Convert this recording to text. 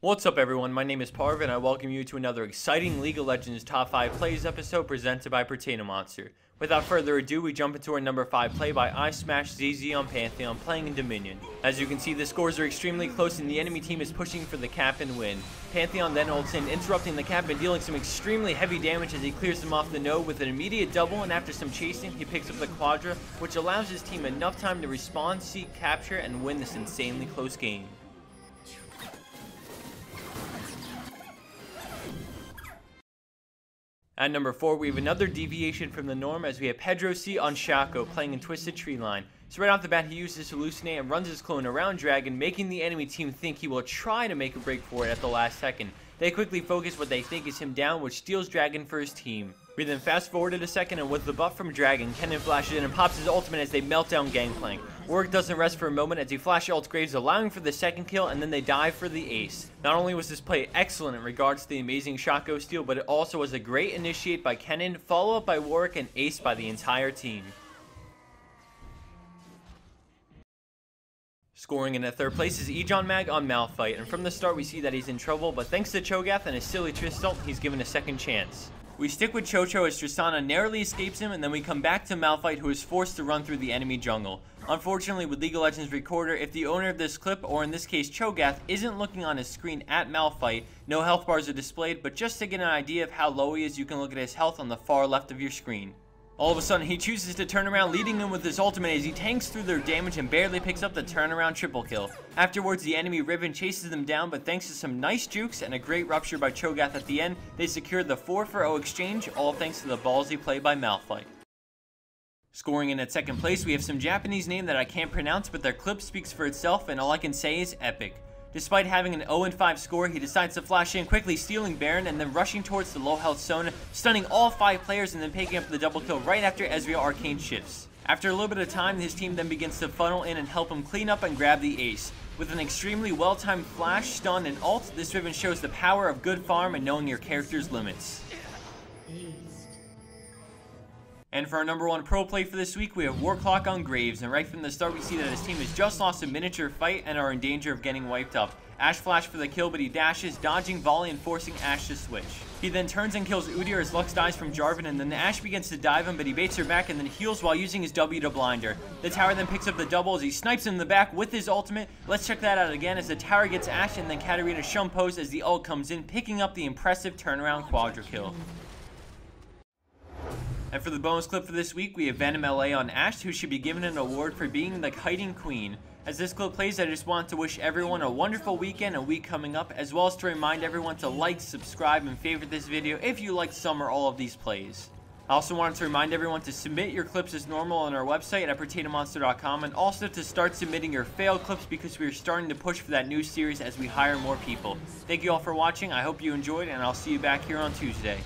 What's up everyone, my name is Parv and I welcome you to another exciting League of Legends Top 5 Plays episode presented by Potato Monster. Without further ado, we jump into our number 5 play by iSmashZZ on Pantheon playing in Dominion. As you can see, the scores are extremely close and the enemy team is pushing for the cap and win. Pantheon then ults in, interrupting the cap and dealing some extremely heavy damage as he clears them off the node with an immediate double, and after some chasing, he picks up the Quadra, which allows his team enough time to respond, seek capture, and win this insanely close game. At number 4, we have another deviation from the norm as we have Pedro-C on Shaco playing in Twisted Treeline. So right off the bat, he uses Hallucinate and runs his clone around Dragon, making the enemy team think he will try to make a break for it at the last second. They quickly focus what they think is him down, which steals Dragon for his team. We then fast forwarded a second, and with the buff from Dragon, Kennen flashes in and pops his ultimate as they melt down Gangplank. Warwick doesn't rest for a moment as he flash ults Graves, allowing for the second kill, and then they dive for the ace. Not only was this play excellent in regards to the amazing Shaco steal, but it also was a great initiate by Kennen, followed up by Warwick, and ace by the entire team. Scoring in at third place is Ejonmag on Malphite, and from the start we see that he's in trouble, but thanks to Cho'Gath and his silly Trist ult, he's given a second chance. We stick with Chocho as Tristana narrowly escapes him, and then we come back to Malphite, who is forced to run through the enemy jungle. Unfortunately, with League of Legends Recorder, if the owner of this clip, or in this case Cho'Gath, isn't looking on his screen at Malphite, no health bars are displayed, but just to get an idea of how low he is, you can look at his health on the far left of your screen. All of a sudden, he chooses to turn around, leading him with his ultimate as he tanks through their damage and barely picks up the turnaround triple kill. Afterwards, the enemy Riven chases them down, but thanks to some nice jukes and a great rupture by Cho'Gath at the end, they secured the 4-for-0 exchange, all thanks to the ballsy play by Malphite. Scoring in at second place, we have some Japanese name that I can't pronounce, but their clip speaks for itself, and all I can say is epic. Despite having an 0-5 score, he decides to flash in, quickly stealing Baron and then rushing towards the low health Sona, stunning all 5 players and then picking up the double kill right after Ezreal Arcane shifts. After a little bit of time, his team then begins to funnel in and help him clean up and grab the ace. With an extremely well-timed flash, stun, and ult, this Riven shows the power of good farm and knowing your character's limits. And for our number 1 pro play for this week, we have Warclock on Graves, and right from the start we see that his team has just lost a miniature fight and are in danger of getting wiped up. Ashe flash for the kill, but he dashes, dodging volley and forcing Ashe to switch. He then turns and kills Udyr as Lux dies from Jarvan, and then the Ashe begins to dive him, but he baits her back and then heals while using his W to blind her. The tower then picks up the double as he snipes him in the back with his ultimate. Let's check that out again as the tower gets Ashe, and then Katarina shumpos as the ult comes in, picking up the impressive turnaround quadra kill. And for the bonus clip for this week, we have Venom LA on Ashe, who should be given an award for being the kiting queen. As this clip plays, I just want to wish everyone a wonderful weekend and week coming up, as well as to remind everyone to like, subscribe, and favorite this video if you like some or all of these plays. I also wanted to remind everyone to submit your clips as normal on our website at PotatoMonster.com, and also to start submitting your failed clips because we are starting to push for that new series as we hire more people. Thank you all for watching, I hope you enjoyed, and I'll see you back here on Tuesday.